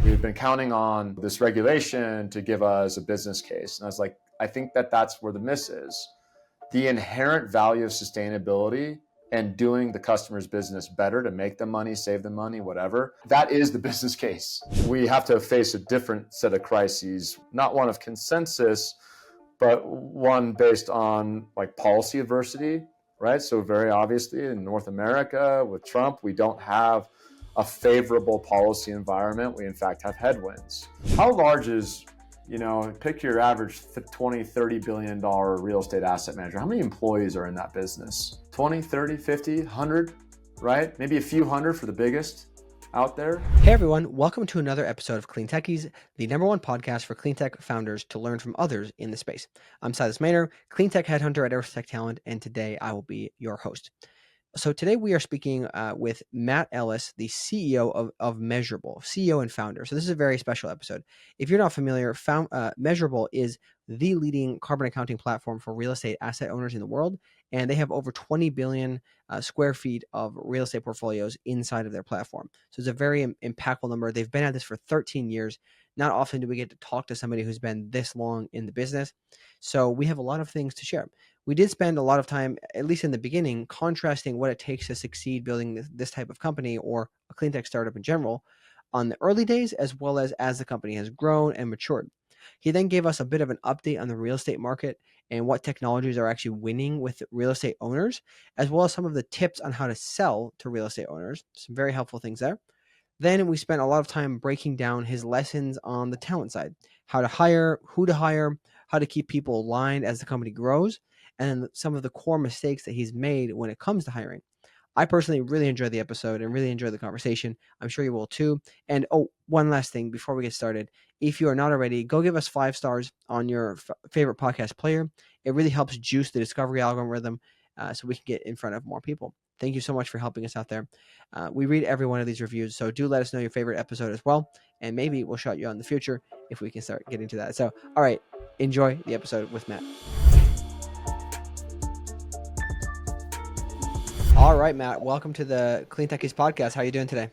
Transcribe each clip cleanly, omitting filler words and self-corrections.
We've been counting on this regulation to give us a business case. And I was like, I think that that's where the miss is. The inherent value of sustainability and doing the customer's business better to make them money, save them money, whatever, that is the business case. We have to face a different set of crises, not one of consensus, but one based on like policy adversity, right? So very obviously in North America with Trump, we don't have a favorable policy environment. We in fact have headwinds. How large is, pick your average $20, $30 billion real estate asset manager. How many employees are in that business? 20, 30, 50, 100, right? Maybe a few hundred for the biggest out there. Hey everyone, welcome to another episode of Clean Techies, the #1 podcast for clean tech founders to learn from others in the space. I'm Silas Maynor, clean tech headhunter at Earth Tech Talent, and today I will be your host. So today we are speaking with Matt Ellis, the CEO of Measurabl, CEO and founder. So this is a very special episode. If you're not familiar, Measurabl is the leading carbon accounting platform for real estate asset owners in the world, and they have over 20 billion square feet of real estate portfolios inside of their platform. So it's a very impactful number. They've been at this for 13 years. Not often do we get to talk to somebody who's been this long in the business. So we have a lot of things to share. We did spend a lot of time, at least in the beginning, contrasting what it takes to succeed building this type of company or a clean tech startup in general on the early days, as well as the company has grown and matured. He then gave us a bit of an update on the real estate market and what technologies are actually winning with real estate owners, as well as some of the tips on how to sell to real estate owners. Some very helpful things there. Then we spent a lot of time breaking down his lessons on the talent side, how to hire, who to hire, how to keep people aligned as the company grows, and then some of the core mistakes that he's made when it comes to hiring. I personally really enjoyed the episode and really enjoyed the conversation. I'm sure you will too. And one last thing before we get started. If you are not already, go give us 5 stars on your favorite podcast player. It really helps juice the discovery algorithm so we can get in front of more people. Thank you so much for helping us out there. We read every one of these reviews, so do let us know your favorite episode as well. And maybe we'll shout you out in the future if we can start getting to that. So, all right, enjoy the episode with Matt. All right, Matt, welcome to the Clean Techies podcast. How are you doing today?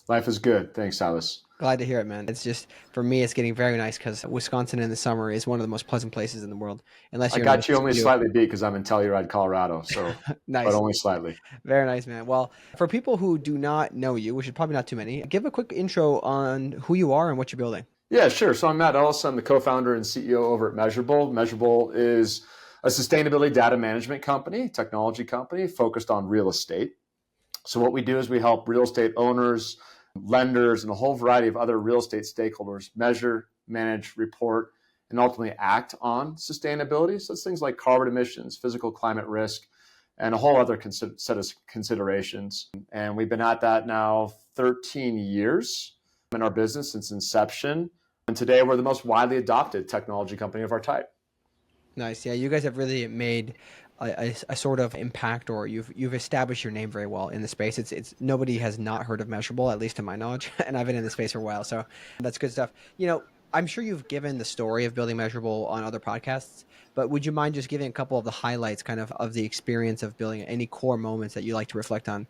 Life is good. Thanks, Silas. Glad to hear it, man. It's just, for me, it's getting very nice because Wisconsin in the summer is one of the most pleasant places in the world. Unless you're I got you only slightly beat because I'm in Telluride, Colorado. So, nice. But only slightly. Very nice, man. Well, for people who do not know you, which is probably not too many, give a quick intro on who you are and what you're building. Yeah, sure. So I'm Matt Ellis. I'm the co-founder and CEO over at Measurabl. Measurabl is a sustainability data management company, technology company focused on real estate. So what we do is we help real estate owners, lenders, and a whole variety of other real estate stakeholders measure, manage, report, and ultimately act on sustainability. So it's things like carbon emissions, physical climate risk, and a whole other set of considerations. And we've been at that now 13 years in our business since inception. And today we're the most widely adopted technology company of our type. Nice. Yeah, you guys have really made a sort of impact, or you've established your name very well in the space. It's nobody has not heard of Measurabl, at least to my knowledge, and I've been in the space for a while, so that's good stuff. I'm sure you've given the story of building Measurabl on other podcasts, but would you mind just giving a couple of the highlights kind of the experience of building, any core moments that you like to reflect on?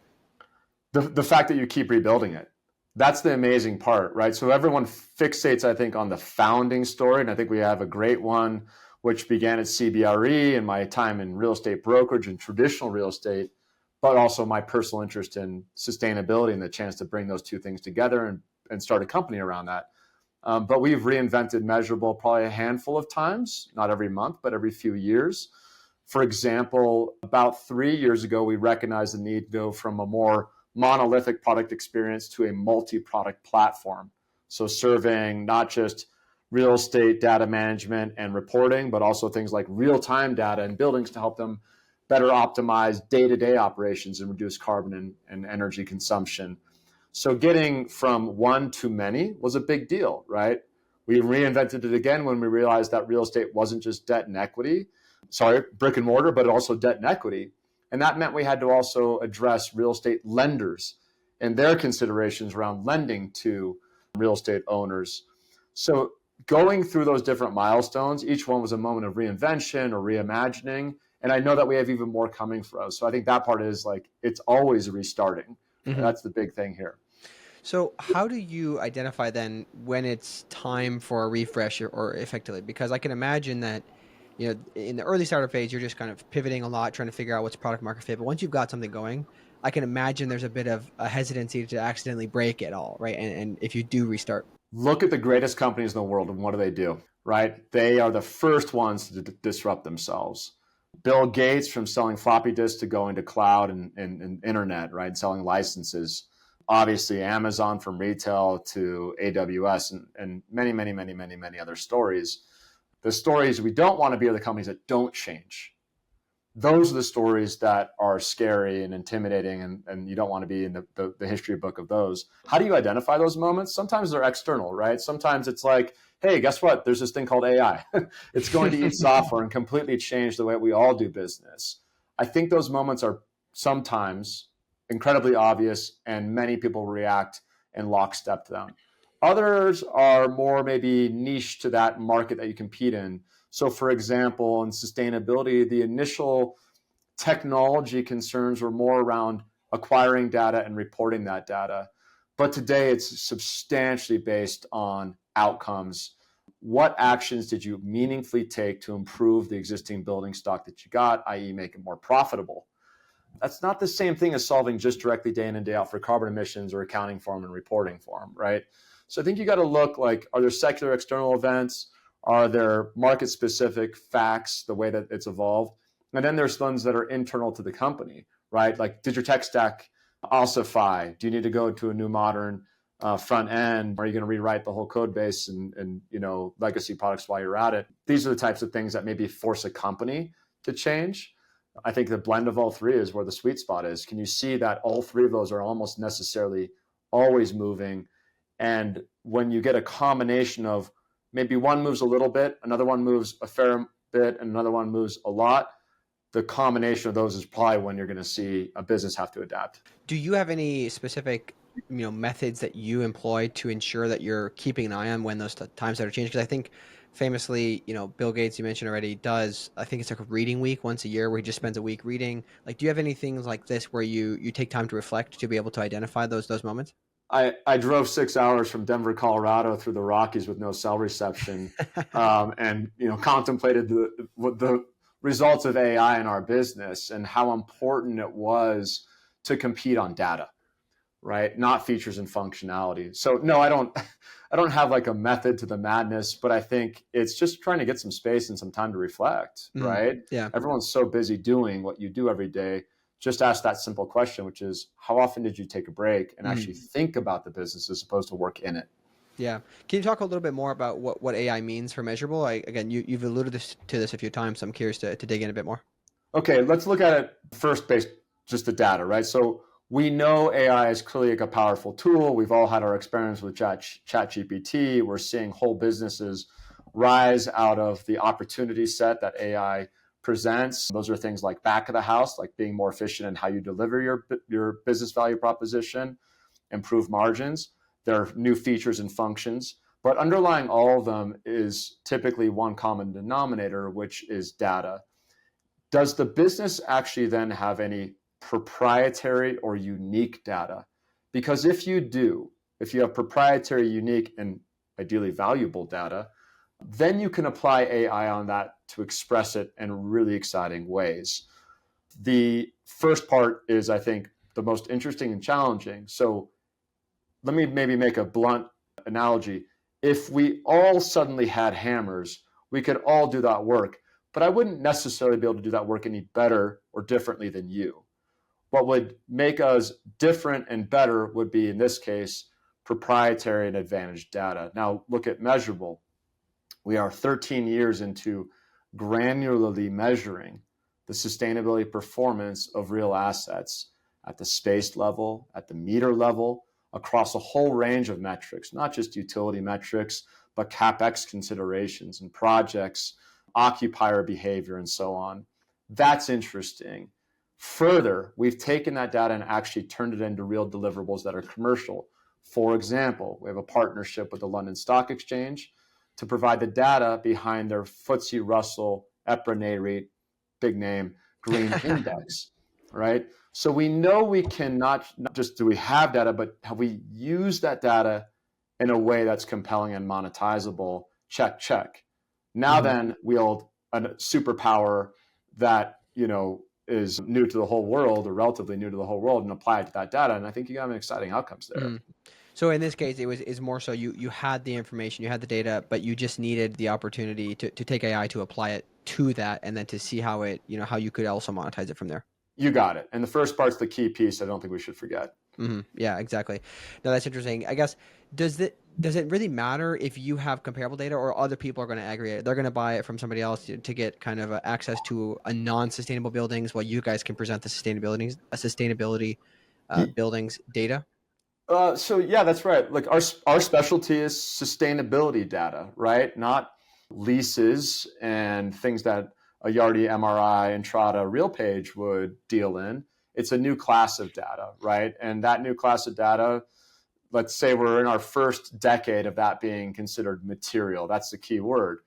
The fact that you keep rebuilding it. That's the amazing part, right? So everyone fixates, I think, on the founding story, and I think we have a great one which began at CBRE and my time in real estate brokerage and traditional real estate, but also my personal interest in sustainability and the chance to bring those two things together and start a company around that. But we've reinvented Measurabl probably a handful of times, not every month, but every few years. For example, about 3 years ago, we recognized the need to go from a more monolithic product experience to a multi-product platform. So serving not just real estate data management and reporting, but also things like real-time data and buildings to help them better optimize day-to-day operations and reduce carbon and energy consumption. So getting from one to many was a big deal, right? We reinvented it again when we realized that real estate wasn't just debt and equity, brick and mortar, but also debt and equity. And that meant we had to also address real estate lenders and their considerations around lending to real estate owners. So going through those different milestones, each one was a moment of reinvention or reimagining. And I know that we have even more coming for us. So I think that part is like, it's always restarting. Mm-hmm. That's the big thing here. So how do you identify then when it's time for a refresh or effectively? Because I can imagine that, in the early startup phase, you're just kind of pivoting a lot, trying to figure out what's product market fit. But once you've got something going, I can imagine there's a bit of a hesitancy to accidentally break it all, right? And if you do restart. Look at the greatest companies in the world and what do? Right? They are the first ones to disrupt themselves. Bill Gates, from selling floppy disks to going to cloud and internet, right? Selling licenses. Obviously, Amazon, from retail to AWS, and many other stories. The stories we don't want to be are the companies that don't change. Those are the stories that are scary and intimidating, and you don't want to be in the history book of those. How do you identify those moments? Sometimes they're external, right? Sometimes it's like, hey, guess what? There's this thing called AI. It's going to eat software and completely change the way we all do business. I think those moments are sometimes incredibly obvious, and many people react in lockstep to them. Others are more maybe niche to that market that you compete in. So, for example, in sustainability, the initial technology concerns were more around acquiring data and reporting that data. But today it's substantially based on outcomes. What actions did you meaningfully take to improve the existing building stock that you got, i.e., make it more profitable? That's not the same thing as solving just directly day in and day out for carbon emissions or accounting for them and reporting for them, right? So I think you got to look like, are there secular external events? Are there market specific facts, the way that it's evolved? And then there's ones that are internal to the company, right? Like, did your tech stack ossify? Do you need to go to a new modern front end? Are you going to rewrite the whole code base and legacy products while you're at it? These are the types of things that maybe force a company to change. I think the blend of all three is where the sweet spot is. Can you see that all three of those are almost necessarily always moving? And when you get a combination of maybe one moves a little bit, another one moves a fair bit, and another one moves a lot, the combination of those is probably when you're going to see a business have to adapt. Do you have any specific, methods that you employ to ensure that you're keeping an eye on when those times that are changing? Because I think famously, Bill Gates, you mentioned already, does, I think it's like a reading week once a year where he just spends a week reading. Like, do you have anything like this where you take time to reflect to be able to identify those moments? I drove 6 hours from Denver, Colorado through the Rockies with no cell reception, and contemplated the results of AI in our business and how important it was to compete on data, right? Not features and functionality. So no, I don't have like a method to the madness, but I think it's just trying to get some space and some time to reflect, right? Yeah. Everyone's so busy doing what you do every day. Just ask that simple question, which is, how often did you take a break and actually think about the business as opposed to work in it? Yeah. Can you talk a little bit more about what AI means for Measurabl? Again, you've alluded to this a few times, so I'm curious to dig in a bit more. Okay, let's look at it first based just the data, right? So we know AI is clearly like a powerful tool. We've all had our experience with ChatGPT. We're seeing whole businesses rise out of the opportunity set that AI presents. Those are things like back of the house, like being more efficient in how you deliver your business value proposition, improve margins. There are new features and functions, but underlying all of them is typically one common denominator, which is data. Does the business actually then have any proprietary or unique data? Because if you do, if you have proprietary, unique, and ideally valuable data, then you can apply AI on that to express it in really exciting ways. The first part is, I think, the most interesting and challenging. So let me maybe make a blunt analogy. If we all suddenly had hammers, we could all do that work, but I wouldn't necessarily be able to do that work any better or differently than you. What would make us different and better would be, in this case, proprietary and advantaged data. Now, look at Measurabl. We are 13 years into granularly measuring the sustainability performance of real assets at the space level, at the meter level, across a whole range of metrics, not just utility metrics, but CapEx considerations and projects, occupier behavior, and so on. That's interesting. Further, we've taken that data and actually turned it into real deliverables that are commercial. For example, we have a partnership with the London Stock Exchange to provide the data behind their FTSE Russell EPRA Nareit, big name, green index. right? So we know we can not just do we have data, but have we used that data in a way that's compelling and monetizable? Check, check. Now then, wield a superpower that, is new to the whole world or relatively new to the whole world and apply it to that data. And I think you have an exciting outcomes there. So in this case, is more so you had the information, you had the data, but you just needed the opportunity to take AI to apply it to that, and then to see how it, how you could also monetize it from there. You got it. And the first part's the key piece I don't think we should forget. Yeah, exactly. No, that's interesting. I guess, does it really matter if you have comparable data, or other people are going to aggregate it? They're going to buy it from somebody else to get kind of access to a non-sustainable buildings, while you guys can present the sustainability buildings data. So yeah, that's right. Like our specialty is sustainability data, right? Not leases and things that a Yardi, MRI, Entrata, RealPage would deal in. It's a new class of data, right? And that new class of data, let's say we're in our first decade of that being considered material. That's the key word.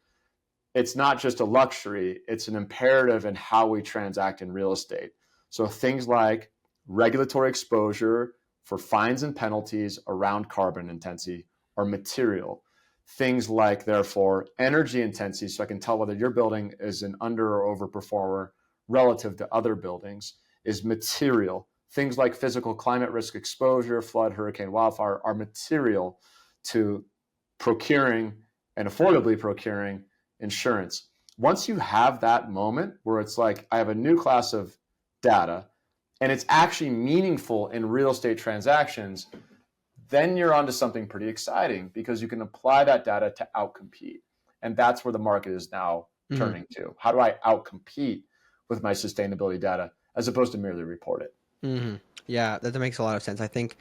It's not just a luxury, it's an imperative in how we transact in real estate. So things like regulatory exposure for fines and penalties around carbon intensity are material. Things like, therefore, energy intensity, so I can tell whether your building is an under or overperformer relative to other buildings, is material. Things like physical climate risk exposure, flood, hurricane, wildfire are material to procuring and affordably procuring insurance. Once you have that moment where it's like, I have a new class of data and it's actually meaningful in real estate transactions, then you're onto something pretty exciting, because you can apply that data to outcompete. And that's where the market is now turning to. How do I outcompete with my sustainability data as opposed to merely report it? Yeah, that makes a lot of sense. I think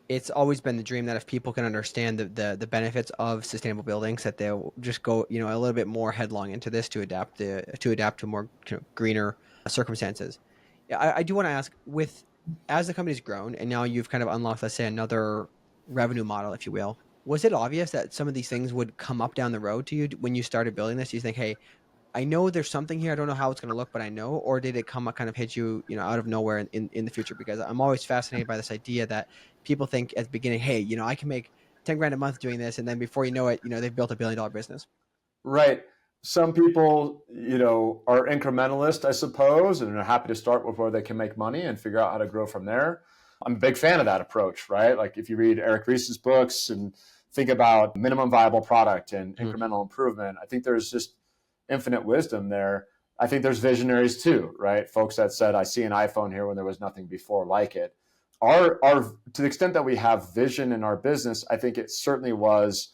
it's always been the dream that if people can understand the benefits of sustainable buildings, that they'll just go, a little bit more headlong into this to adapt to more greener circumstances. Yeah, I do want to ask, as the company's grown and now you've kind of unlocked, let's say, another revenue model, if you will, was it obvious that some of these things would come up down the road to you when you started building this? Do you think, hey, I know there's something here, I don't know how it's going to look, but I know, or did it kind of hit you, out of nowhere in the future? Because I'm always fascinated by this idea that people think at the beginning, hey, I can make 10 grand a month doing this. And then before you know it, they've built $1 billion business. Right. Some people, are incrementalist, I suppose, and are happy to start with where they can make money and figure out how to grow from there. I'm a big fan of that approach, right? Like if you read Eric Ries's books and think about minimum viable product and incremental improvement, I think there's just infinite wisdom there. I think there's visionaries too, right? Folks that said, I see an iPhone here when there was nothing before like it. Our to the extent that we have vision in our business, I think it certainly was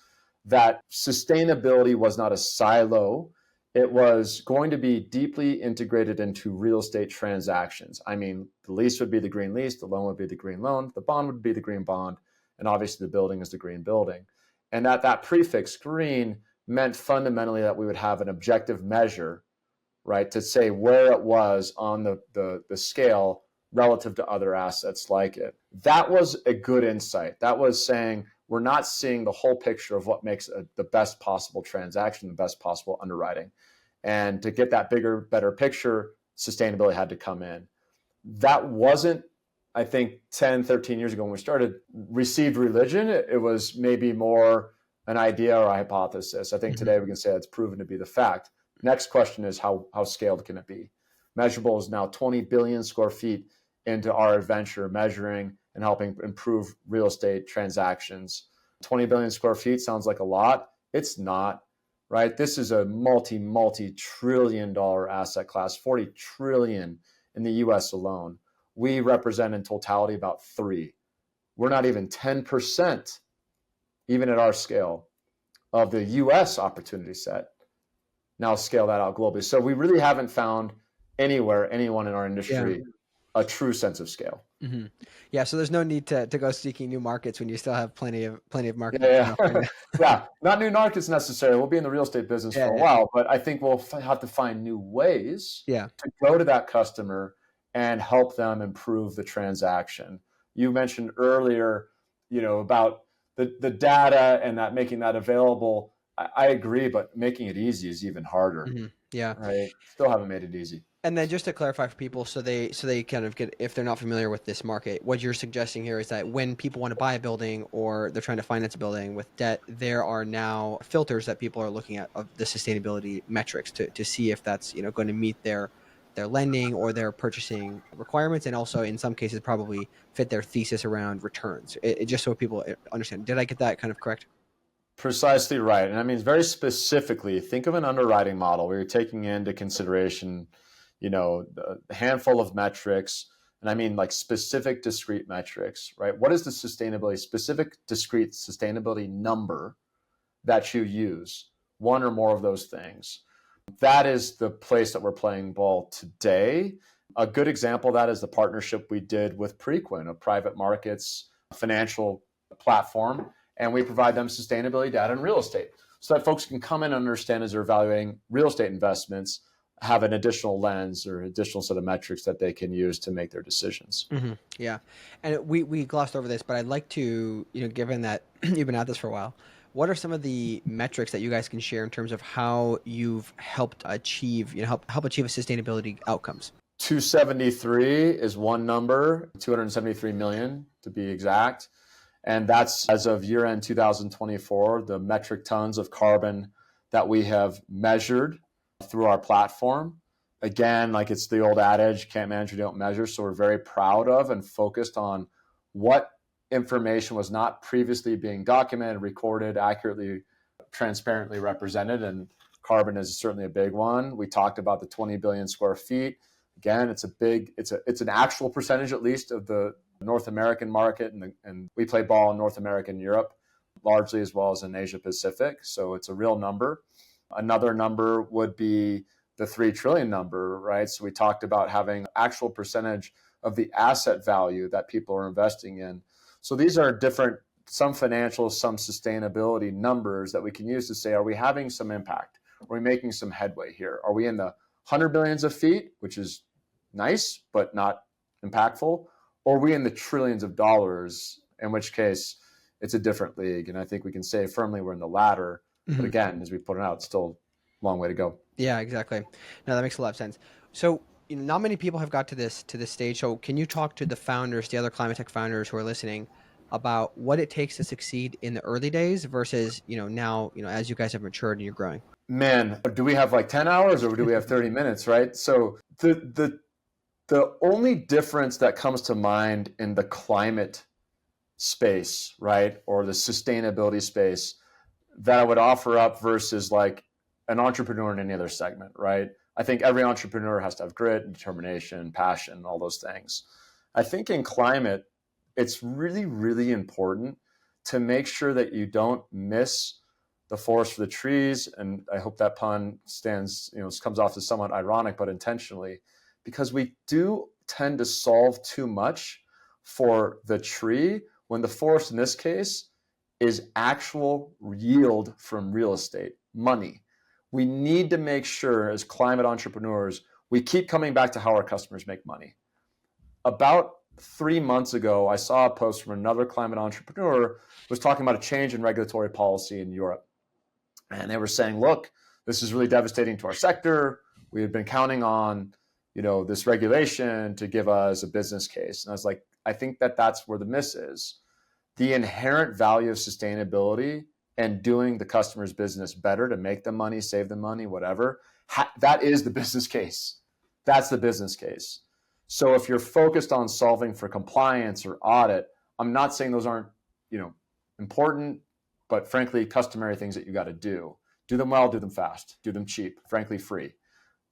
that sustainability was not a silo. It was going to be deeply integrated into real estate transactions. I mean, the lease would be the green lease, the loan would be the green loan, the bond would be the green bond, and obviously the building is the green building. And that prefix green meant fundamentally that we would have an objective measure, right, to say where it was on the scale relative to other assets like it. That was a good insight. That was saying, we're not seeing the whole picture of what makes the best possible transaction, the best possible underwriting. And to get that bigger, better picture, sustainability had to come in. That wasn't, I think, 10, 13 years ago when we started, received religion. It was maybe more an idea or a hypothesis. I think today we can say it's proven to be the fact. Next question is how scaled can it be? Measurabl is now 20 billion square feet into our adventure, measuring and helping improve real estate transactions. 20 billion square feet sounds like a lot. It's not, right? This is a multi-trillion dollar asset class, 40 trillion in the US alone. We represent in totality about 3. We're not even 10%, even at our scale, of the US opportunity set. Now scale that out globally. So we really haven't found anyone in our industry, a true sense of scale. Yeah, so there's no need to go seeking new markets when you still have plenty of markets. Yeah, not new markets necessarily. We'll be in the real estate business for a while, but I think we'll have to find new ways to go to that customer and help them improve the transaction. You mentioned earlier, about the data and that making that available. I agree, but making it easy is even harder. Yeah, right. Still haven't made it easy. And then just to clarify for people, so they kind of get, if they're not familiar with this market, what you're suggesting here is that when people want to buy a building or they're trying to finance a building with debt, there are now filters that people are looking at of the sustainability metrics to see if that's, going to meet their lending or their purchasing requirements, and also in some cases probably fit their thesis around returns. Just so people understand. Did I get that kind of correct? Precisely right. And I mean, very specifically, think of an underwriting model where you're taking into consideration, a handful of metrics. And I mean like specific discrete metrics, right? What is the specific discrete sustainability number that you use? One or more of those things. That is the place that we're playing ball today. A good example of that is the partnership we did with Preqin, a private markets financial platform. And we provide them sustainability data in real estate so that folks can come in and understand as they're evaluating real estate investments, have an additional lens or additional set of metrics that they can use to make their decisions. Mm-hmm. Yeah. And we glossed over this, but I'd like to, given that you've been at this for a while, what are some of the metrics that you guys can share in terms of how you've helped achieve, help achieve a sustainability outcomes? 273 is one number, 273 million to be exact. And that's as of year end 2024, the metric tons of carbon that we have measured through our platform. Again, like it's the old adage, can't manage, you don't measure. So we're very proud of and focused on what information was not previously being documented, recorded, accurately, transparently represented. And carbon is certainly a big one. We talked about the 20 billion square feet. Again, it's an actual percentage at least of the North American market, and we play ball in North America and Europe largely, as well as in Asia Pacific. So it's a real number. Another number would be the 3 trillion number, right? So we talked about having actual percentage of the asset value that people are investing in. So these are different, some financial, some sustainability numbers that we can use to say, are we having some impact? Are we making some headway here? Are we in the 100 billions of feet, which is nice, but not impactful? Or are we in the trillions of dollars, in which case it's a different league? And I think we can say firmly we're in the latter. Mm-hmm. But again, as we put it out, it's still a long way to go. Yeah, exactly. No, that makes a lot of sense. So not many people have got to this stage. So can you talk to the founders, the other climate tech founders who are listening, about what it takes to succeed in the early days versus, now, as you guys have matured and you're growing? Man, do we have like 10 hours or do we have 30 minutes, right? So the only difference that comes to mind in the climate space, right, or the sustainability space that I would offer up versus like an entrepreneur in any other segment, right? I think every entrepreneur has to have grit, determination, passion, all those things. I think in climate, it's really, really important to make sure that you don't miss the forest for the trees. And I hope that pun comes off as somewhat ironic, but intentionally, because we do tend to solve too much for the tree when the forest in this case is actual yield from real estate, money. We need to make sure as climate entrepreneurs, we keep coming back to how our customers make money. About 3 months ago, I saw a post from another climate entrepreneur who was talking about a change in regulatory policy in Europe. And they were saying, look, this is really devastating to our sector. We had been counting on this regulation to give us a business case. And I was like, I think that's where the miss is. The inherent value of sustainability and doing the customer's business better to make them money, save them money, whatever, that is the business case. That's the business case. So if you're focused on solving for compliance or audit, I'm not saying those aren't, important, but frankly, customary things that you got to do. Do them well, do them fast, do them cheap, frankly, free.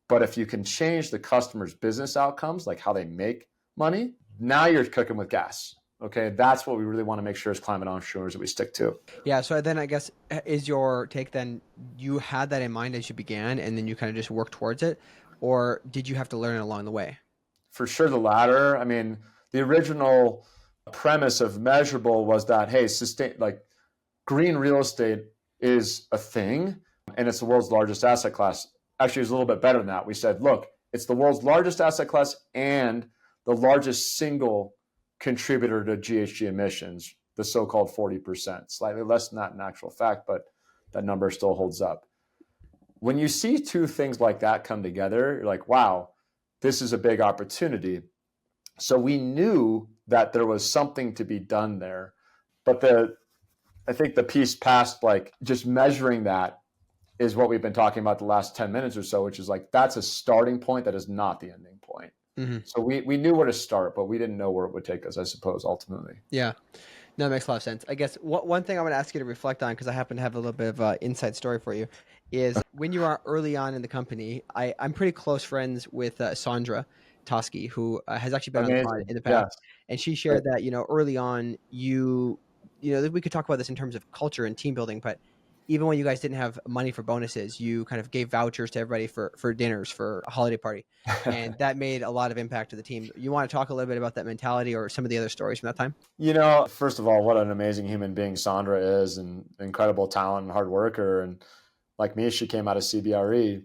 But if you can change the customer's business outcomes, like how they make money, now you're cooking with gas. Okay, that's what we really want to make sure as climate entrepreneurs that we stick to. Yeah, so then I guess is your take then you had that in mind as you began and then you kind of just worked towards it? Or did you have to learn it along the way? For sure the latter. I mean, the original premise of Measurabl was that, hey, green real estate is a thing and it's the world's largest asset class. Actually, it was a little bit better than that. We said, look, it's the world's largest asset class and the largest single contributor to GHG emissions, the so-called 40%, slightly less than that in actual fact, but that number still holds up. When you see two things like that come together, you're like, wow, this is a big opportunity. So we knew that there was something to be done there. But I think the piece past, like just measuring that, is what we've been talking about the last 10 minutes or so, which is like, that's a starting point. That is not the ending point. Mm-hmm. So we knew where to start, but we didn't know where it would take us, I suppose, ultimately. Yeah. No, that makes a lot of sense. I guess one thing I want to ask you to reflect on, because I happen to have a little bit of an inside story for you, is when you are early on in the company, I'm pretty close friends with Sandra Toski, who has actually been on the pod in the past. Yes. And she shared that, early on, we could talk about this in terms of culture and team building, but even when you guys didn't have money for bonuses, you kind of gave vouchers to everybody for dinners, for a holiday party. And that made a lot of impact to the team. You want to talk a little bit about that mentality or some of the other stories from that time? First of all, what an amazing human being Sandra is, and incredible talent and hard worker. And like me, she came out of CBRE.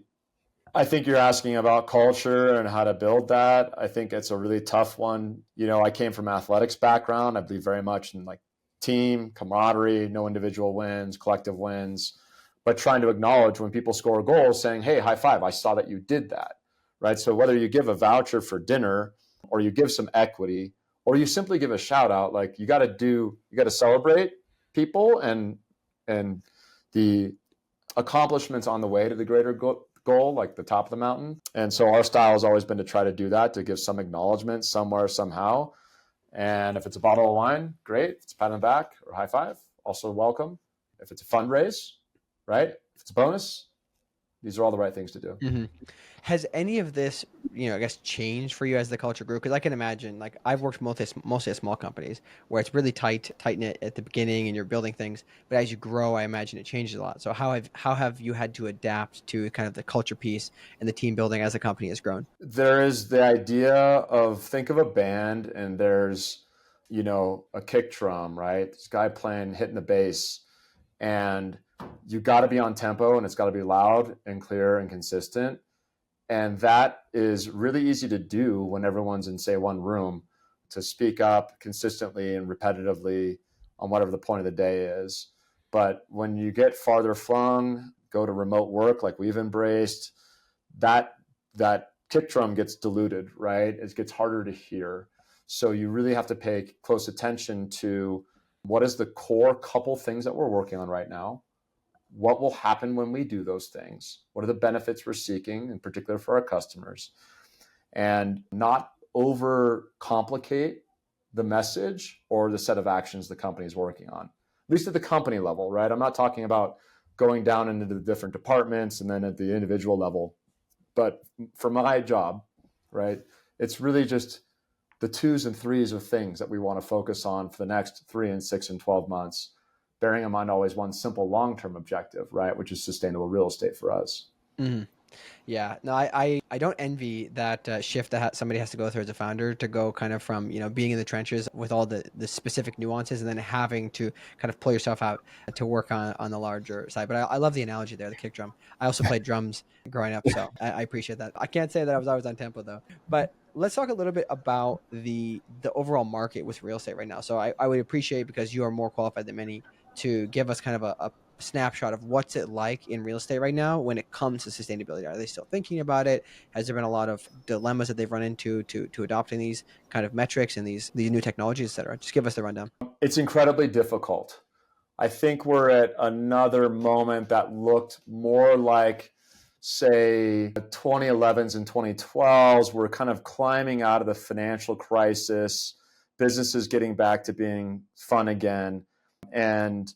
I think you're asking about culture and how to build that. I think it's a really tough one. I came from athletics background. I believe very much in like team, camaraderie, no individual wins, collective wins, but trying to acknowledge when people score goals, saying, hey, high five, I saw that you did that, right? So whether you give a voucher for dinner or you give some equity or you simply give a shout out, like you got to celebrate people and the accomplishments on the way to the greater goal, like the top of the mountain. And so our style has always been to try to do that, to give some acknowledgement somewhere, somehow. And if it's a bottle of wine, great. If it's a pat on the back or high five, also welcome. If it's a fundraise, right? If it's a bonus, these are all the right things to do. Mm-hmm. Has any of this, I guess, changed for you as the culture grew? Because I can imagine, like, I've worked mostly at small companies where it's really tight-knit at the beginning and you're building things. But as you grow, I imagine it changes a lot. So how have you had to adapt to kind of the culture piece and the team building as the company has grown? There is the idea of, think of a band and there's, a kick drum, right? This guy hitting the bass, and you got to be on tempo and it's got to be loud and clear and consistent. And that is really easy to do when everyone's in, say, one room, to speak up consistently and repetitively on whatever the point of the day is. But when you get farther flung, go to remote work like we've embraced, that kick drum gets diluted, right? It gets harder to hear. So you really have to pay close attention to what is the core couple things that we're working on right now. What will happen when we do those things? What are the benefits we're seeking, in particular for our customers? And not overcomplicate the message or the set of actions the company is working on, at least at the company level, right? I'm not talking about going down into the different departments and then at the individual level. But for my job, right, it's really just the 2s and 3s of things that we want to focus on for the next 3 and 6 and 12 months. Bearing in mind always one simple long-term objective, right, which is sustainable real estate for us. Mm-hmm. Yeah, no, I don't envy that shift that somebody has to go through as a founder, to go kind of from, being in the trenches with all the specific nuances and then having to kind of pull yourself out to work on the larger side. But I love the analogy there, the kick drum. I also played drums growing up, so I appreciate that. I can't say that I was always on tempo though. But let's talk a little bit about the overall market with real estate right now. So I would appreciate, because you are more qualified than many, to give us kind of a snapshot of what's it like in real estate right now when it comes to sustainability. Are they still thinking about it? Has there been a lot of dilemmas that they've run into to adopting these kind of metrics and these new technologies, et cetera? Just give us the rundown. It's incredibly difficult. I think we're at another moment that looked more like, say, 2011s and 2012s. We're kind of climbing out of the financial crisis, businesses getting back to being fun again. And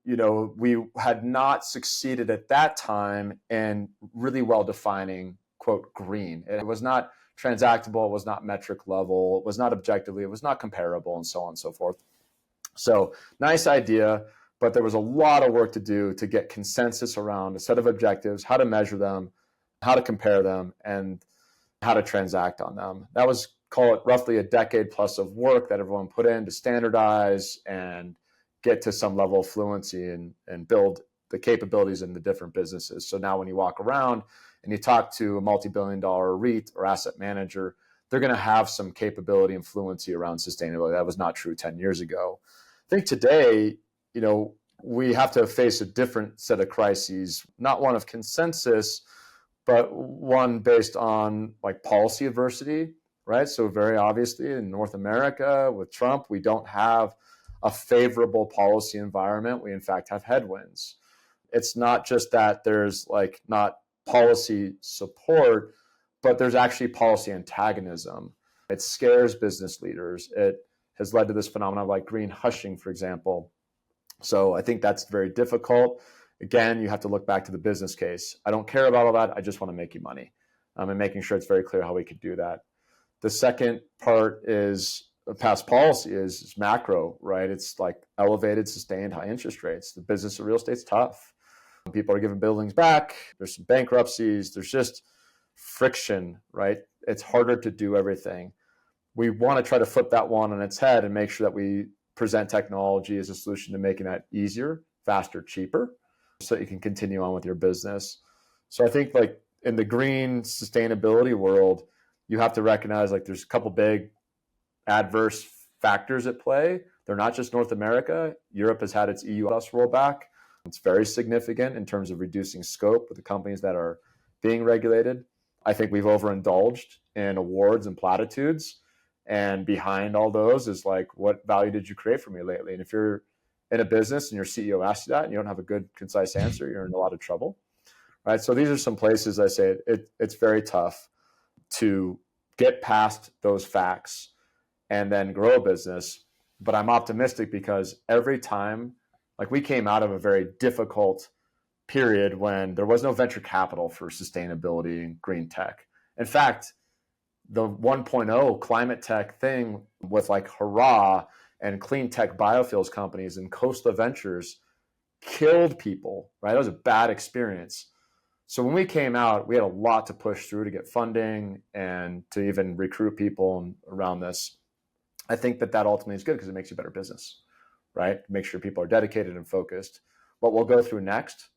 we had not succeeded at that time in really well defining, quote, green. It was not transactable. It was not metric level. It was not objectively. It was not comparable, and so on and so forth. So nice idea, but there was a lot of work to do to get consensus around a set of objectives, how to measure them, how to compare them, and how to transact on them. That was, call it, roughly a decade plus of work that everyone put in to standardize and get to some level of fluency and build the capabilities in the different businesses. So now when you walk around and you talk to a multi-billion-dollar REIT or asset manager, they're going to have some capability and fluency around sustainability. That was not true 10 years ago. I think today, we have to face a different set of crises, not one of consensus, but one based on like policy adversity, right? So very obviously in North America with Trump, we don't have a favorable policy environment. We in fact have headwinds. It's not just that there's like not policy support, but there's actually policy antagonism. It scares business leaders. It has led to this phenomenon like green hushing, for example. So I think that's very difficult. Again, you have to look back to the business case. I don't care about all that. I just want to make you money, and making sure it's very clear how we could do that. The second part is past policy is macro, right? It's like elevated, sustained high interest rates. The business of real estate's tough. People are giving buildings back. There's some bankruptcies. There's just friction, right? It's harder to do everything. We want to try to flip that one on its head and make sure that we present technology as a solution to making that easier, faster, cheaper, so that you can continue on with your business. So I think like in the green sustainability world, you have to recognize like there's a couple big adverse factors at play. They're not just North America. Europe has had its EU rollback. It's very significant in terms of reducing scope with the companies that are being regulated. I think we've overindulged in awards and platitudes. And behind all those is like, what value did you create for me lately? And if you're in a business and your CEO asks you that and you don't have a good, concise answer, you're in a lot of trouble, right? So these are some places I say it's very tough to get past those facts and then grow a business. But I'm optimistic because every time, like we came out of a very difficult period when there was no venture capital for sustainability and green tech. In fact, the 1.0 climate tech thing with like Hurrah and clean tech biofuels companies and Coastal Ventures killed people, right? That was a bad experience. So when we came out, we had a lot to push through to get funding and to even recruit people around this. I think that ultimately is good because it makes you a better business, right? Make sure people are dedicated and focused. What we'll go through next,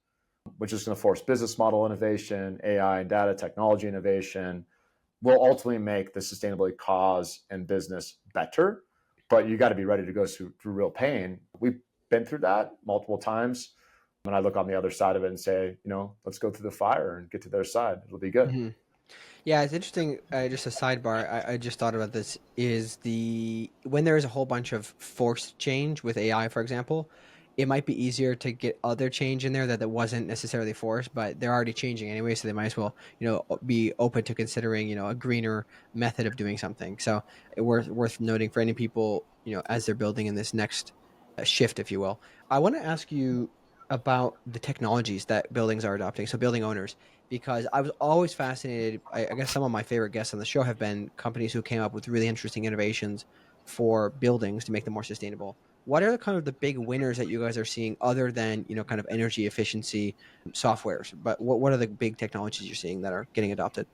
which is going to force business model innovation, AI and data technology innovation, will ultimately make the sustainability cause and business better. But you got to be ready to go through real pain. We've been through that multiple times. When I look on the other side of it and say, let's go through the fire and get to their side. It'll be good. Mm-hmm. Yeah, it's interesting. Just a sidebar. I just thought about this is when there is a whole bunch of forced change with AI, for example, it might be easier to get other change in there that wasn't necessarily forced, but they're already changing anyway. So they might as well, be open to considering, a greener method of doing something. So worth noting for any people, as they're building in this next shift, if you will. I want to ask you about the technologies that buildings are adopting. So building owners, because I was always fascinated. I guess some of my favorite guests on the show have been companies who came up with really interesting innovations for buildings to make them more sustainable. What are kind of the big winners that you guys are seeing other than, kind of energy efficiency softwares? But what are the big technologies you're seeing that are getting adopted?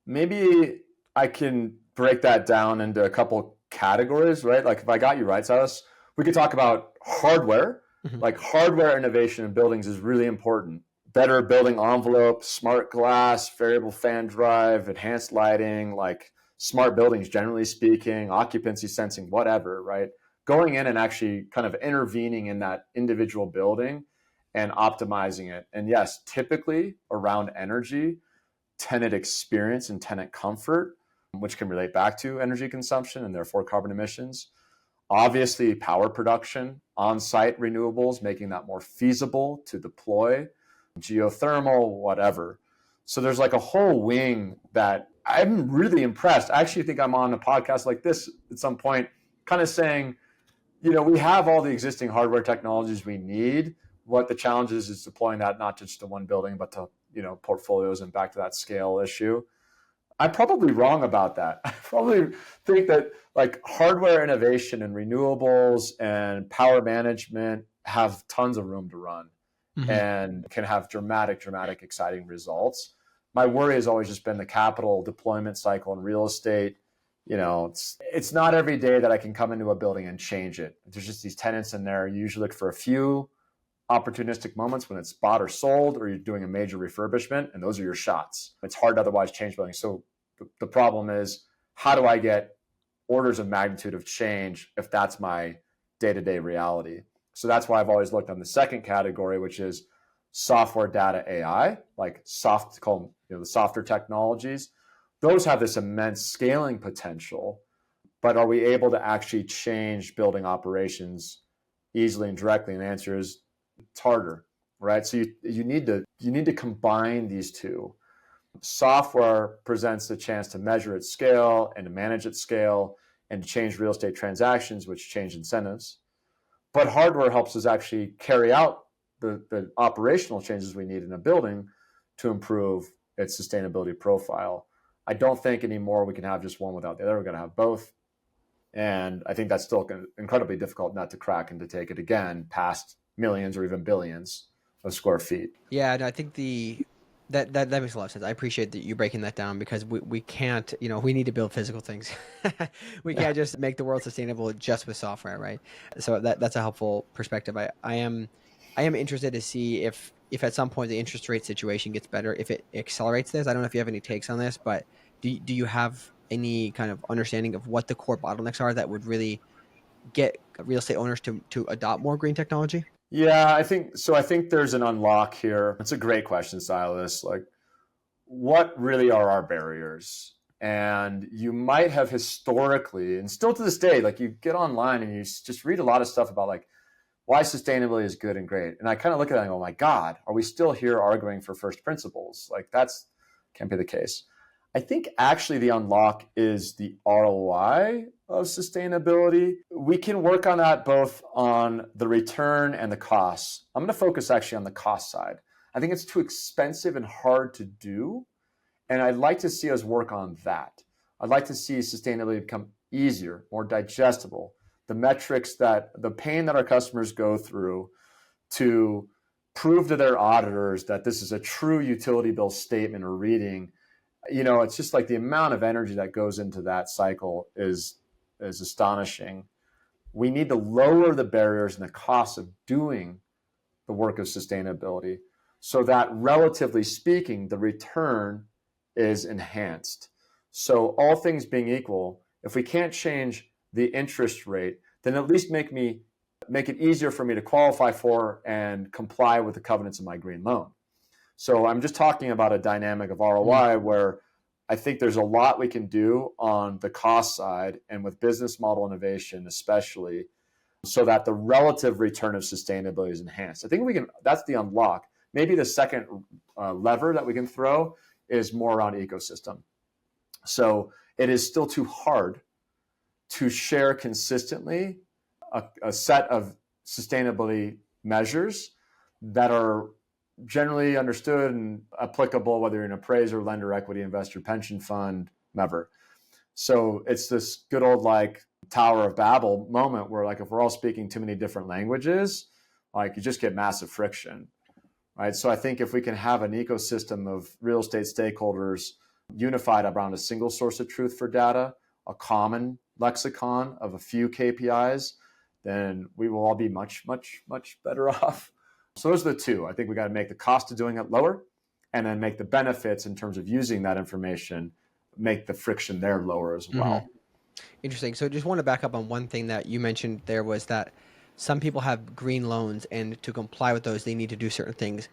Maybe I can break that down into a couple categories, right? Like if I got you right, Silas, we could talk about hardware. Mm-hmm. Like hardware innovation in buildings is really important. Better building envelope, smart glass, variable fan drive, enhanced lighting, like smart buildings, generally speaking, occupancy sensing, whatever, right? Going in and actually kind of intervening in that individual building and optimizing it. And yes, typically around energy, tenant experience and tenant comfort, which can relate back to energy consumption and therefore carbon emissions. Obviously, power production, on-site renewables, making that more feasible to deploy, geothermal, whatever. So there's like a whole wing that I'm really impressed. I actually think I'm on a podcast like this at some point, kind of saying, we have all the existing hardware technologies we need. What the challenge is deploying that not just to one building, but to, portfolios and back to that scale issue. I'm probably wrong about that. I probably think that like hardware innovation and renewables and power management have tons of room to run. Mm-hmm. And can have dramatic, exciting results. My worry has always just been the capital deployment cycle in real estate. It's not every day that I can come into a building and change it. There's just these tenants in there. You usually look for a few opportunistic moments when it's bought or sold, or you're doing a major refurbishment, and those are your shots. It's hard to otherwise change buildings. So the problem is, how do I get orders of magnitude of change if that's my day-to-day reality? So that's why I've always looked on the second category, which is software, data, AI, like called the softer technologies. Those have this immense scaling potential, but are we able to actually change building operations easily and directly? And the answer is it's harder, right? So you need to combine these two. Software presents the chance to measure at scale and to manage at scale and to change real estate transactions, which change incentives. But hardware helps us actually carry out the operational changes we need in a building to improve its sustainability profile. I don't think anymore we can have just one without the other. We're going to have both. And I think that's still incredibly difficult nut to crack and to take it again past millions or even billions of square feet. Yeah, and I think that makes a lot of sense. I appreciate that you breaking that down because we can't, we need to build physical things. We can't just make the world sustainable just with software, right? So that's a helpful perspective. I am interested to see if at some point the interest rate situation gets better, if it accelerates this. I don't know if you have any takes on this, but do you have any kind of understanding of what the core bottlenecks are that would really get real estate owners to adopt more green technology? Yeah, I think so. I think there's an unlock here. It's a great question, Silas. Like, what really are our barriers? And you might have historically, and still to this day, like you get online and you just read a lot of stuff about like why sustainability is good and great. And I kind of look at it and go, oh my God, are we still here arguing for first principles? Like that's can't be the case. I think actually the unlock is the ROI of sustainability. We can work on that both on the return and the costs. I'm going to focus actually on the cost side. I think it's too expensive and hard to do. And I'd like to see us work on that. I'd like to see sustainability become easier, more digestible. The metrics the pain that our customers go through to prove to their auditors that this is a true utility bill statement or reading, it's just like the amount of energy that goes into that cycle is astonishing. We need to lower the barriers and the costs of doing the work of sustainability so that relatively speaking, the return is enhanced. So all things being equal, if we can't change the interest rate, then at least make it easier for me to qualify for and comply with the covenants of my green loan. So I'm just talking about a dynamic of ROI where I think there's a lot we can do on the cost side and with business model innovation, especially so that the relative return of sustainability is enhanced. I think that's the unlock. Maybe the second lever that we can throw is more around ecosystem. So it is still too hard to share consistently a set of sustainability measures that are generally understood and applicable, whether you're an appraiser, lender, equity investor, pension fund, member. So it's this good old like Tower of Babel moment where like if we're all speaking too many different languages, like you just get massive friction, right? So I think if we can have an ecosystem of real estate stakeholders unified around a single source of truth for data, a common lexicon of a few KPIs, then we will all be much, much, much better off. So those are the two. I think we got to make the cost of doing it lower and then make the benefits in terms of using that information, make the friction there lower as well. Mm-hmm. Interesting. So just want to back up on one thing that you mentioned there was that some people have green loans and to comply with those, they need to do certain things.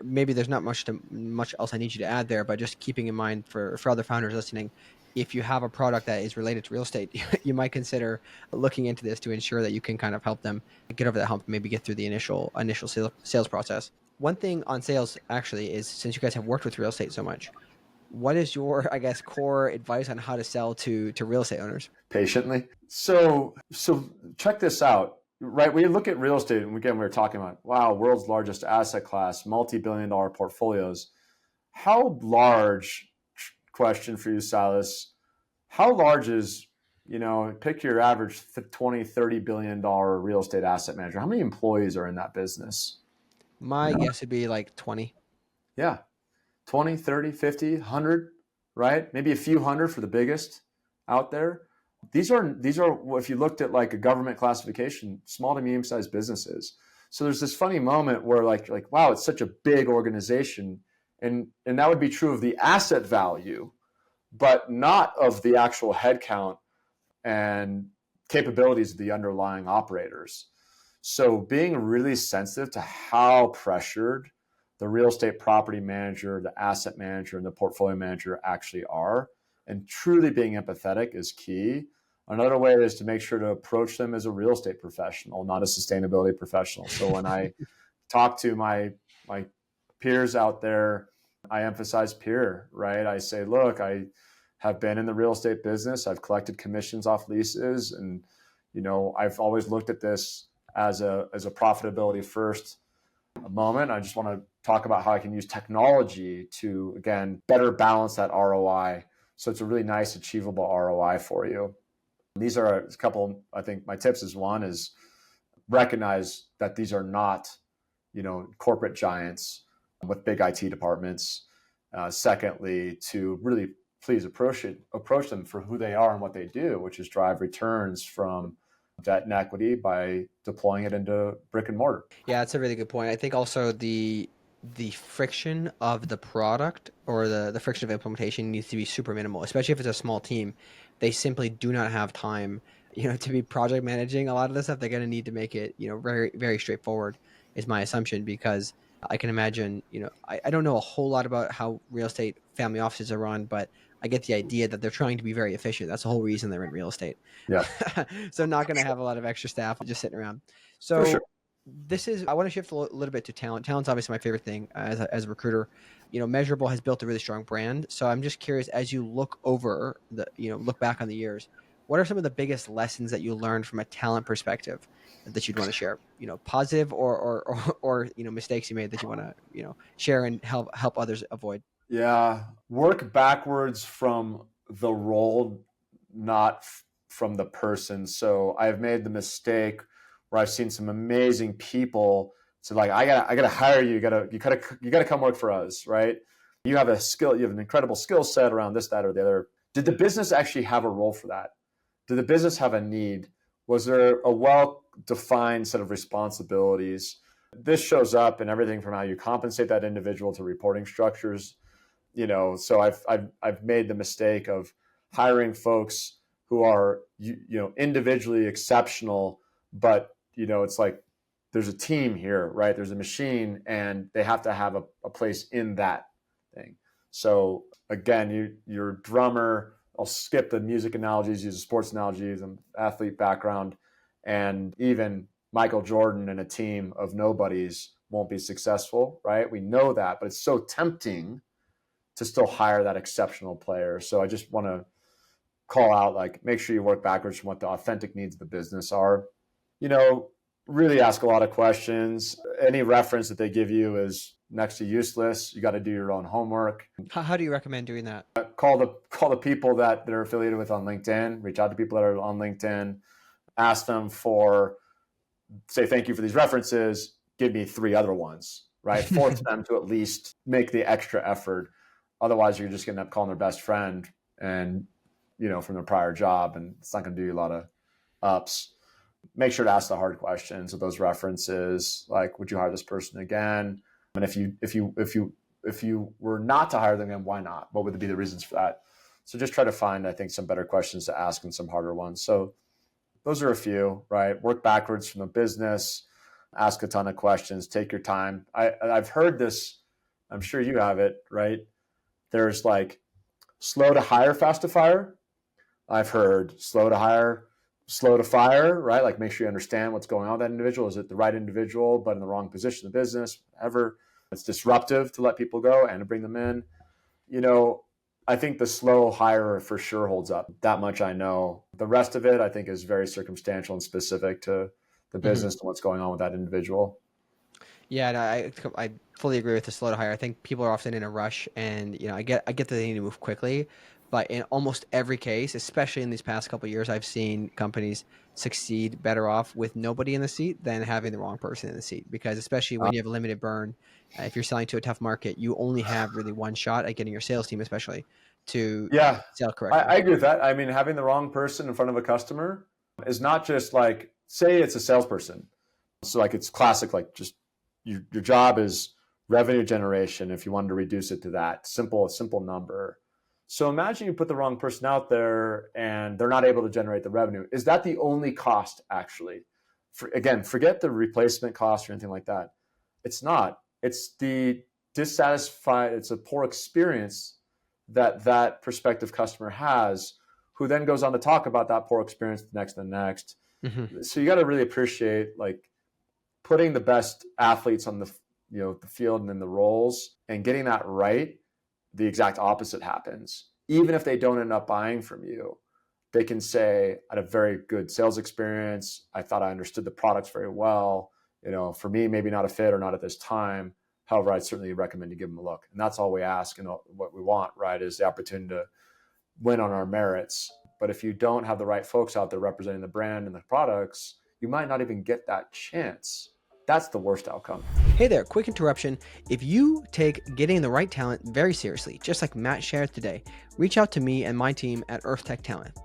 Maybe there's not much else I need you to add there, but just keeping in mind for other founders listening, if you have a product that is related to real estate, you might consider looking into this to ensure that you can kind of help them get over that hump, maybe get through the initial sales process. One thing on sales actually is, since you guys have worked with real estate so much, what is your, I guess, core advice on how to sell to real estate owners? Patiently. So check this out, right? We look at real estate, and again, we were talking about, wow, world's largest asset class, multi-billion-dollar portfolios. How large, question for you, Silas, how large is, pick your average 20, $30 billion real estate asset manager. How many employees are in that business? My guess would be like 20. Yeah. 20, 30, 50, 100, right? Maybe a few hundred for the biggest out there. These are, if you looked at like a government classification, small to medium sized businesses. So there's this funny moment where like, wow, it's such a big organization. And that would be true of the asset value, but not of the actual headcount and capabilities of the underlying operators. So being really sensitive to how pressured the real estate property manager, the asset manager, and the portfolio manager actually are. And truly being empathetic is key. Another way is to make sure to approach them as a real estate professional, not a sustainability professional. So when I talk to my peers out there, I emphasize peer, right? I say, look, I have been in the real estate business. I've collected commissions off leases, and I've always looked at this as a profitability first moment. I just want to talk about how I can use technology to, again, better balance that ROI. So it's a really nice, achievable ROI for you. These are a couple, I think my tips is one is recognize that these are not, corporate giants with big IT departments. Secondly, to really please approach them for who they are and what they do, which is drive returns from debt and equity by deploying it into brick and mortar. Yeah, that's a really good point. I think also the friction of the product or the friction of implementation needs to be super minimal, especially if it's a small team. They simply do not have time, to be project managing a lot of this stuff. They're going to need to make it, very, very straightforward is my assumption, because I can imagine, I don't know a whole lot about how real estate family offices are run, but I get the idea that they're trying to be very efficient. That's the whole reason they're in real estate. Yeah, So not going to have a lot of extra staff just sitting around. for sure. So I want to shift a little bit to talent. Talent's obviously my favorite thing as a recruiter. Measurabl has built a really strong brand. So I'm just curious, as you look over look back on the years, what are some of the biggest lessons that you learned from a talent perspective that you'd want to share? Positive or mistakes you made that you want to, share and help others avoid. Yeah, work backwards from the role, not from the person. So I've made the mistake where I've seen some amazing people. So like, I gotta hire you. You gotta come work for us, right? You have a skill. You have an incredible skill set around this, that, or the other. Did the business actually have a role for that? Did the business have a need? Was there a well-defined set of responsibilities? This shows up in everything from how you compensate that individual to reporting structures. So I've made the mistake of hiring folks who are individually exceptional, but it's like there's a team here, right? There's a machine, and they have to have a place in that thing. So again, you're a drummer. I'll skip the music analogies, use the sports analogies, and athlete background, and even Michael Jordan and a team of nobodies won't be successful, right? We know that, but it's so tempting to still hire that exceptional player. So I just want to call out, like, make sure you work backwards from what the authentic needs of the business are. Really ask a lot of questions. Any reference that they give you is next to useless. You got to do your own homework. How do you recommend doing that? Call the people that they're affiliated with on LinkedIn. Reach out to people that are on LinkedIn. Ask them say thank you for these references. Give me 3 other ones, right? Force them to at least make the extra effort. Otherwise, you're just going to end up calling their best friend and, from their prior job, and it's not going to do you a lot of ups. Make sure to ask the hard questions of those references, like, would you hire this person again? And if you were not to hire them again, why not? What would be the reasons for that? So just try to find, I think, some better questions to ask and some harder ones. So those are a few, right? Work backwards from the business, ask a ton of questions, take your time. I've heard this, I'm sure you have it, right? There's like slow to hire, fast to fire. I've heard slow to hire, slow to fire, right? Like, make sure you understand what's going on with that individual. Is it the right individual, but in the wrong position in the business? Whatever. It's disruptive to let people go and to bring them in. I think the slow hire for sure holds up. That much I know. The rest of it, I think, is very circumstantial and specific to the business and what's going on with that individual. Yeah, I fully agree with the slow to hire. I think people are often in a rush, and I get that they need to move quickly, but in almost every case, especially in these past couple of years, I've seen companies succeed better off with nobody in the seat than having the wrong person in the seat. Because especially when you have a limited burn, if you're selling to a tough market, you only have really one shot at getting your sales team, especially, to sell correctly. I agree with that. I mean, having the wrong person in front of a customer is not just like, say it's a salesperson. So like, it's classic, like, just your job is revenue generation. If you wanted to reduce it to that simple number. So imagine you put the wrong person out there and they're not able to generate the revenue. Is that the only cost, actually? Again, forget the replacement cost or anything like that. It's not. It's the dissatisfied, it's a poor experience that that prospective customer has, who then goes on to talk about that poor experience the next and the next. Mm-hmm. So you got to really appreciate like putting the best athletes on the the field and in the roles, and getting that right. The exact opposite happens. Even if they don't end up buying from you, they can say, I had a very good sales experience. I thought I understood the products very well. For me, maybe not a fit or not at this time. However, I'd certainly recommend you give them a look. And that's all we ask, and what we want, right, is the opportunity to win on our merits. But if you don't have the right folks out there representing the brand and the products, you might not even get that chance. That's the worst outcome. Hey there, quick interruption. If you take getting the right talent very seriously, just like Matt shared today, reach out to me and my team at Earth Tech Talent.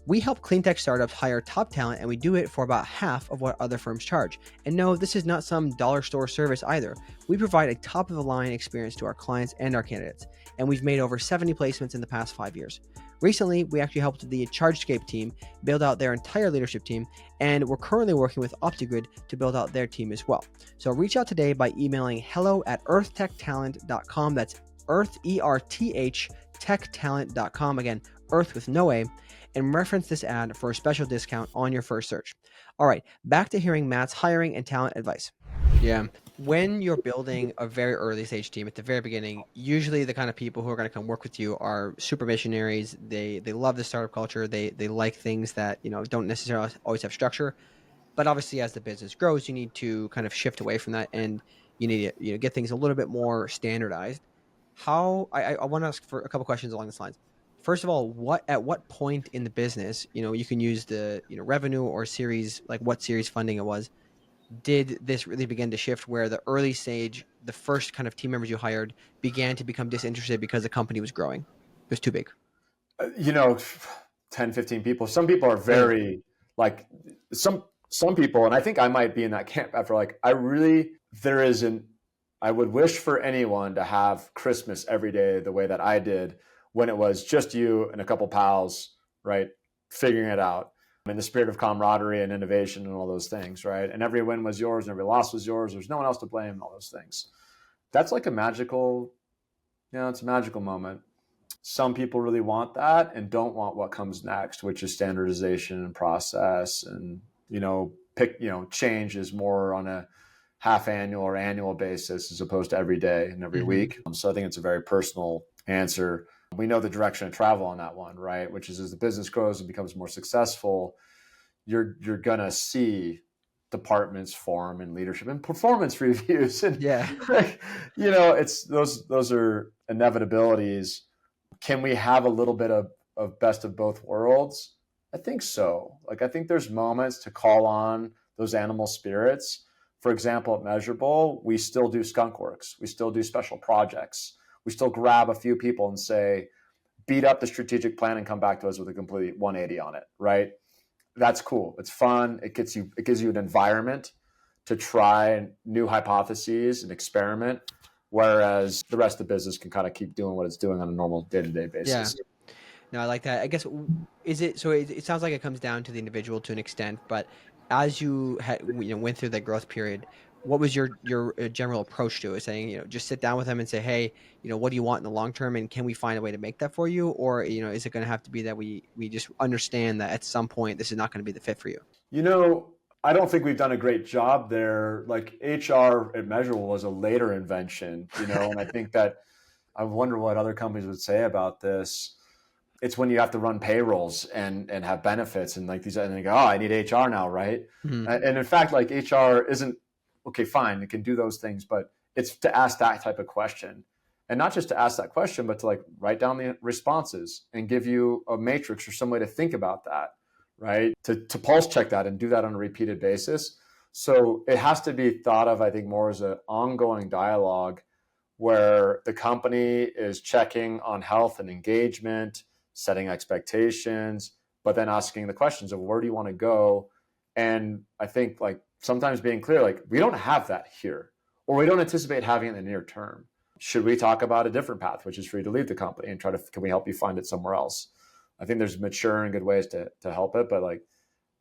We help clean tech startups hire top talent, and we do it for about half of what other firms charge. And no, this is not some dollar store service either. We provide a top of the line experience to our clients and our candidates, and we've made over 70 placements in the past 5 years. Recently, we actually helped the ChargeScape team build out their entire leadership team, and we're currently working with OptiGrid to build out their team as well. So reach out today by emailing hello@earthtechtalent.com. That's Earth, ERTH, techtalent.com. Again, Earth with no A, and reference this ad for a special discount on your first search. All right, back to hearing Matt's hiring and talent advice. Yeah. When you're building a very early stage team at the very beginning, usually the kind of people who are going to come work with you are super missionaries. They love the startup culture. They like things that, don't necessarily always have structure. But obviously, as the business grows, you need to kind of shift away from that, and you need to get things a little bit more standardized. I want to ask for a couple questions along this lines. First of all, at what point in the business, you can use the revenue or series, like what series funding it was, did this really begin to shift where the early stage, the first kind of team members you hired began to become disinterested because the company was growing? It was too big. you know 10, 15 people. Some people are Really? very like some people, and I think I might be in that camp after like I really there isn't I would wish for anyone to have Christmas every day the way that I did, when it was just you and a couple pals, right, figuring it out in the spirit of camaraderie and innovation and all those things, right? And every win was yours and every loss was yours. There's no one else to blame and all those things. That's like a magical, it's a magical moment. Some people really want that and don't want what comes next, which is standardization and process, and change is more on a half annual or annual basis as opposed to every day and every week. So I think it's a very personal answer. We know the direction of travel on that one, right? Which is, as the business grows and becomes more successful, you're gonna see departments form and leadership and performance reviews, and Yeah. it's those are inevitabilities. Can we have a little bit of best of both worlds? I think so. Like, I think there's moments to call on those animal spirits. For example, at Measurabl, we still do skunk works. We still do special projects. We still grab a few people and say, beat up the strategic plan and come back to us with a complete 180 on it, right? That's cool. It's fun. It gives you an environment to try new hypotheses and experiment, whereas the rest of the business can kind of keep doing what it's doing on a normal day-to-day basis. Yeah. No, I like that. I guess, is it so? It sounds like it comes down to the individual to an extent, but as you went through that growth period, what was your general approach to it? Saying, just sit down with them and say, hey, what do you want in the long term, and can we find a way to make that for you, or is it going to have to be that we just understand that at some point this is not going to be the fit for you? I don't think we've done a great job there. Like, HR at Measurabl was a later invention, and I think that I wonder what other companies would say about this. It's when you have to run payrolls and have benefits and like these, and they go, oh, I need HR now, right? Mm-hmm. And in fact, like, HR isn't, okay, fine, it can do those things, but it's to ask that type of question. And not just to ask that question, but to like write down the responses and give you a matrix or some way to think about that, right? To pulse check that and do that on a repeated basis. So it has to be thought of, I think, more as an ongoing dialogue where the company is checking on health and engagement, setting expectations, but then asking the questions of where do you want to go? And I think, like, sometimes being clear, like, we don't have that here, or we don't anticipate having it in the near term. Should we talk about a different path, which is for you to leave the company and can we help you find it somewhere else? I think there's mature and good ways to help it, but like,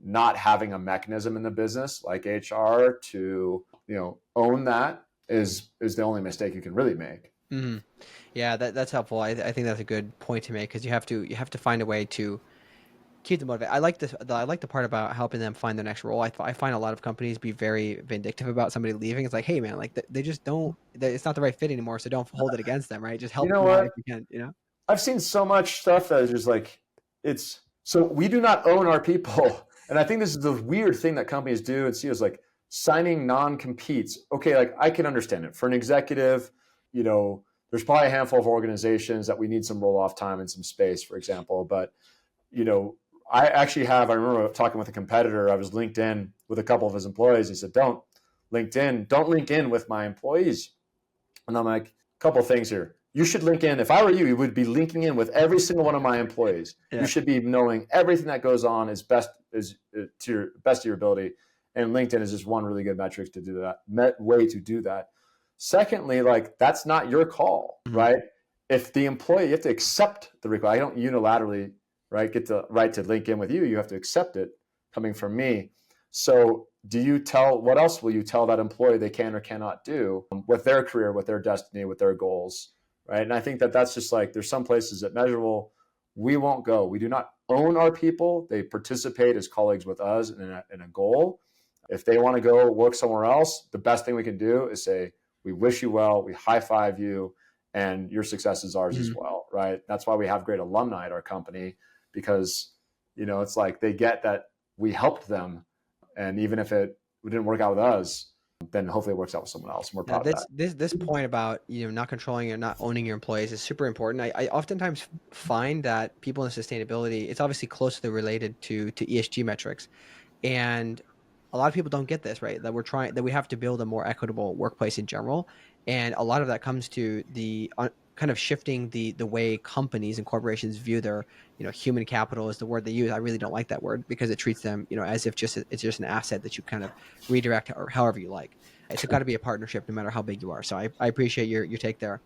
not having a mechanism in the business like HR to, own that is the only mistake you can really make. Mm-hmm. Yeah, that's helpful. I think that's a good point to make because you have to find a way to keep them motivated. I like the part about helping them find their next role. I find a lot of companies be very vindictive about somebody leaving. It's like, hey man, like they just don't. It's not the right fit anymore, so don't hold it against them, right? Just You help know them out what? if you can. You know. I've seen so much stuff that is just like, it's so we do not own our people. And I think this is the weird thing that companies do and see is like signing non-competes. Okay, like I can understand it. For an executive, you know, there's probably a handful of organizations that we need some roll-off time and some space, for example. But, you know, I remember talking with a competitor, I was linked in with a couple of his employees. He said, don't link in with my employees. And I'm like, a couple of things here. You should link in. If I were you, you would be linking in with every single one of my employees. Yeah. You should be knowing everything that goes on is to your best of your ability. And LinkedIn is just one really good metric to do that, way to do that. Secondly, like that's not your call, Mhm. right? If the employee, you have to accept the request. I don't unilaterally, right, get the right to link in with you. You have to accept it coming from me. So what else will you tell that employee they can or cannot do with their career, with their destiny, with their goals, right? And I think that that's just like, there's some places at Measurabl, we won't go. We do not own our people. They participate as colleagues with us in a goal. If they want to go work somewhere else, the best thing we can do is say, we wish you well, we high five you, and your success is ours as well, right? That's why we have great alumni at our company, because, you know, it's like they get that we helped them. And even if it didn't work out with us, then hopefully it works out with someone else. And we're Now, proud of that. this point about not controlling or not owning your employees is super important. I oftentimes find that people in sustainability, it's obviously closely related to ESG metrics, and a lot of people don't get this, right? That we have to build a more equitable workplace in general, and a lot of that comes to the kind of shifting the way companies and corporations view their human capital is the word they use. I really don't like that word because it treats them as if it's just an asset that you kind of redirect or however you like. It's got to be a partnership no matter how big you are. So I appreciate your take there.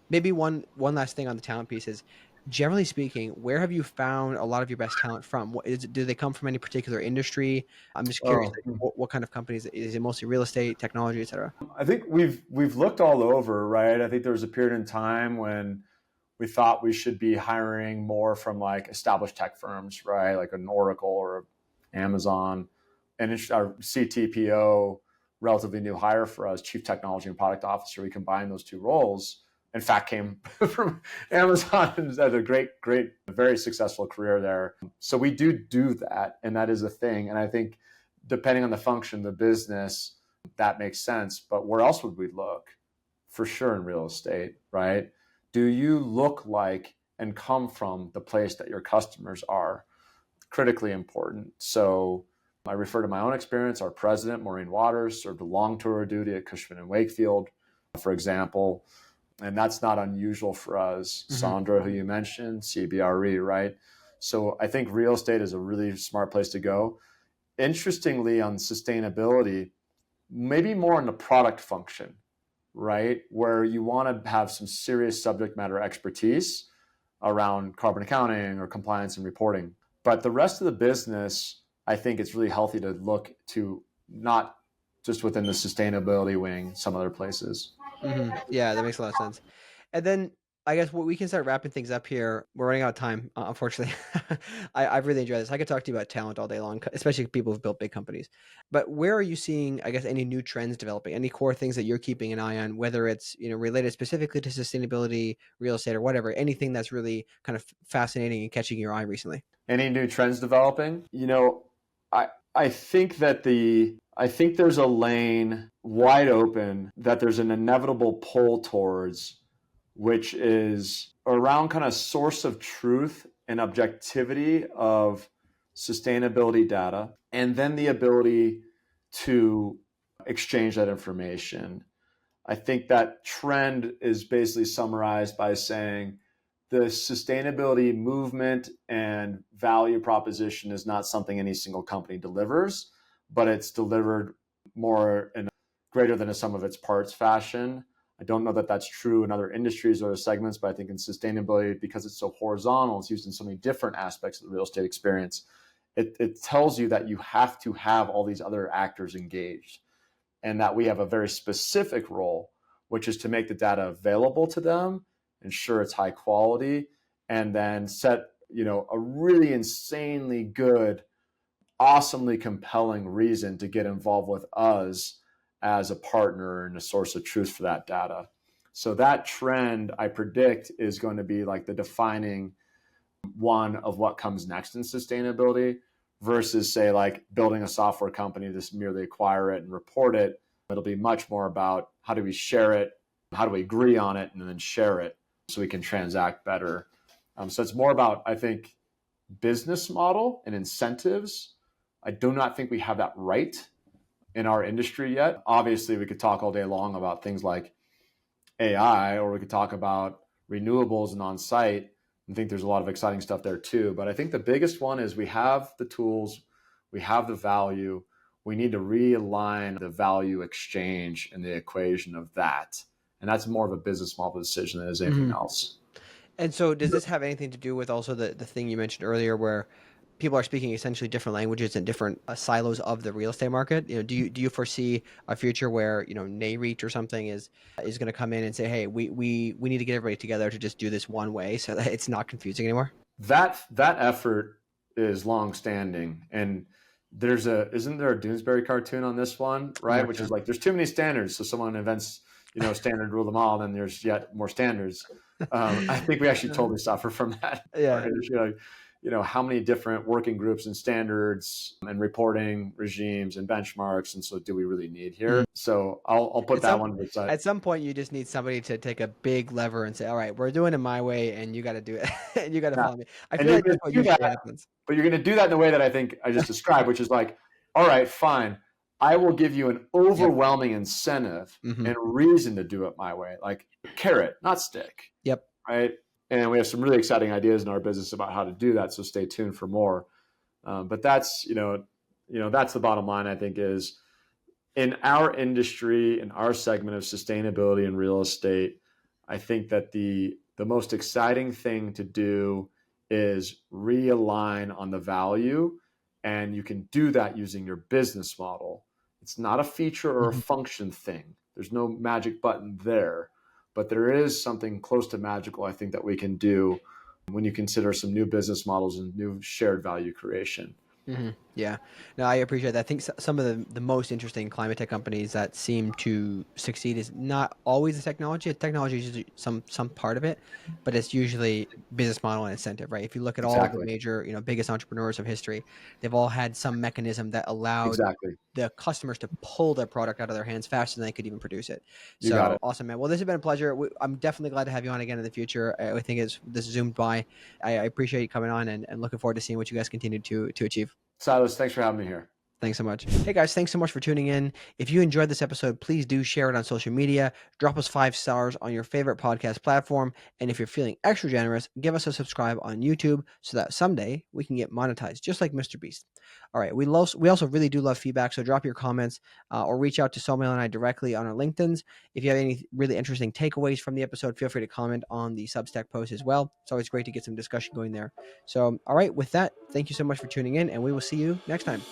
Maybe one last thing on the talent piece is, generally speaking, where have you found a lot of your best talent from? Do they come from any particular industry? I'm just curious, Oh, like, what kind of companies? Is it mostly real estate, technology, et cetera? I think we've looked all over, right? I think there was a period in time when we thought we should be hiring more from like established tech firms, right? Like an Oracle or Amazon. And our CTPO, relatively new hire for us, Chief Technology and Product Officer, we combined those two roles. In fact, came from Amazon and had a great, very successful career there. So we do that, and that is a thing. And I think depending on the function, the business, that makes sense. But where else would we look? For sure in real estate, right? Do you look like and come from the place that your customers are? Critically important. So I refer to my own experience. Our president, Maureen Waters, served a long tour of duty at Cushman and Wakefield, for example. And that's not unusual for us. Mhm. Sandra, who you mentioned, CBRE, right? So I think real estate is a really smart place to go. Interestingly, on sustainability, maybe more on the product function, right? Where you want to have some serious subject matter expertise around carbon accounting or compliance and reporting. But the rest of the business, I think it's really healthy to look to not just within the sustainability wing, some other places. Yeah, that makes a lot of sense. And then I guess we can start wrapping things up here. We're running out of time, unfortunately. I've really enjoyed this. I could talk to you about talent all day long, especially people who've built big companies. But where are you seeing, I guess, any new trends developing? Any core things that you're keeping an eye on, whether it's related specifically to sustainability, real estate, or whatever? Anything that's really kind of fascinating and catching your eye recently? Any new trends developing? I think I think there's a lane wide open that there's an inevitable pull towards, which is around kind of source of truth and objectivity of sustainability data, and then the ability to exchange that information. I think that trend is basically summarized by saying the sustainability movement and value proposition is not something any single company delivers, but it's delivered more in a greater than a sum of its parts fashion. I don't know that that's true in other industries or other segments, but I think in sustainability, because it's so horizontal, it's used in so many different aspects of the real estate experience. It tells you that you have to have all these other actors engaged, and that we have a very specific role which is to make the data available to them, ensure it's high quality, and then set, a really insanely good, awesomely compelling reason to get involved with us as a partner and a source of truth for that data. So that trend, I predict, is going to be like the defining one of what comes next in sustainability versus, say, like building a software company to merely acquire it and report it. It'll be much more about how do we share it, how do we agree on it, and then share it so we can transact better. So it's more about, I think, business model and incentives. I do not think we have that right in our industry yet. Obviously, we could talk all day long about things like AI, or we could talk about renewables and on-site. I think there's a lot of exciting stuff there too. But I think the biggest one is we have the tools, we have the value. We need to realign the value exchange and the equation of that. And that's more of a business model decision than it is anything else. And so does this have anything to do with also the thing you mentioned earlier where people are speaking essentially different languages and different silos of the real estate market? Do you foresee a future where, NAREIT or something is going to come in and say, hey, we need to get everybody together to just do this one way so that it's not confusing anymore? That effort is longstanding. And isn't there a Doonesbury cartoon on this one, right? Which is like, there's too many standards. So someone invents, standard rule them all, then there's yet more standards. I think we actually totally suffer from that. Yeah. How many different working groups and standards and reporting regimes and benchmarks, and so do we really need here? So I'll put that one aside. At some point, you just need somebody to take a big lever and say, all right, we're doing it my way, and you got to do it, and you got to follow me. I feel like that's what usually happens. But you're going to do that in the way that I think I just described, which is like, all right, fine. I will give you an overwhelming incentive and reason to do it my way, like carrot, not stick. Yep. Right. And we have some really exciting ideas in our business about how to do that. So stay tuned for more. But that's, that's the bottom line, I think, is in our industry, in our segment of sustainability and real estate, I think that the most exciting thing to do is realign on the value. And you can do that using your business model. It's not a feature or a function thing. There's no magic button there. But there is something close to magical, I think, that we can do when you consider some new business models and new shared value creation. Yeah, no, I appreciate that. I think some of the most interesting climate tech companies that seem to succeed is not always the technology. The technology is usually some part of it, but it's usually business model and incentive, right? If you look at all the major, biggest entrepreneurs of history, they've all had some mechanism that allowed the customers to pull their product out of their hands faster than they could even produce it. So awesome, man. Well, this has been a pleasure. I'm definitely glad to have you on again in the future. I think this zoomed by. I appreciate you coming on and looking forward to seeing what you guys continue to achieve. Silas, thanks for having me here. Thanks so much. Hey guys, thanks so much for tuning in. If you enjoyed this episode, please do share it on social media. Drop us 5 stars on your favorite podcast platform. And if you're feeling extra generous, give us a subscribe on YouTube so that someday we can get monetized, just like Mr. Beast. All right. We also really do love feedback. So drop your comments or reach out to Somail and I directly on our LinkedIn's. If you have any really interesting takeaways from the episode, feel free to comment on the Substack post as well. It's always great to get some discussion going there. So, all right. With that, thank you so much for tuning in, and we will see you next time.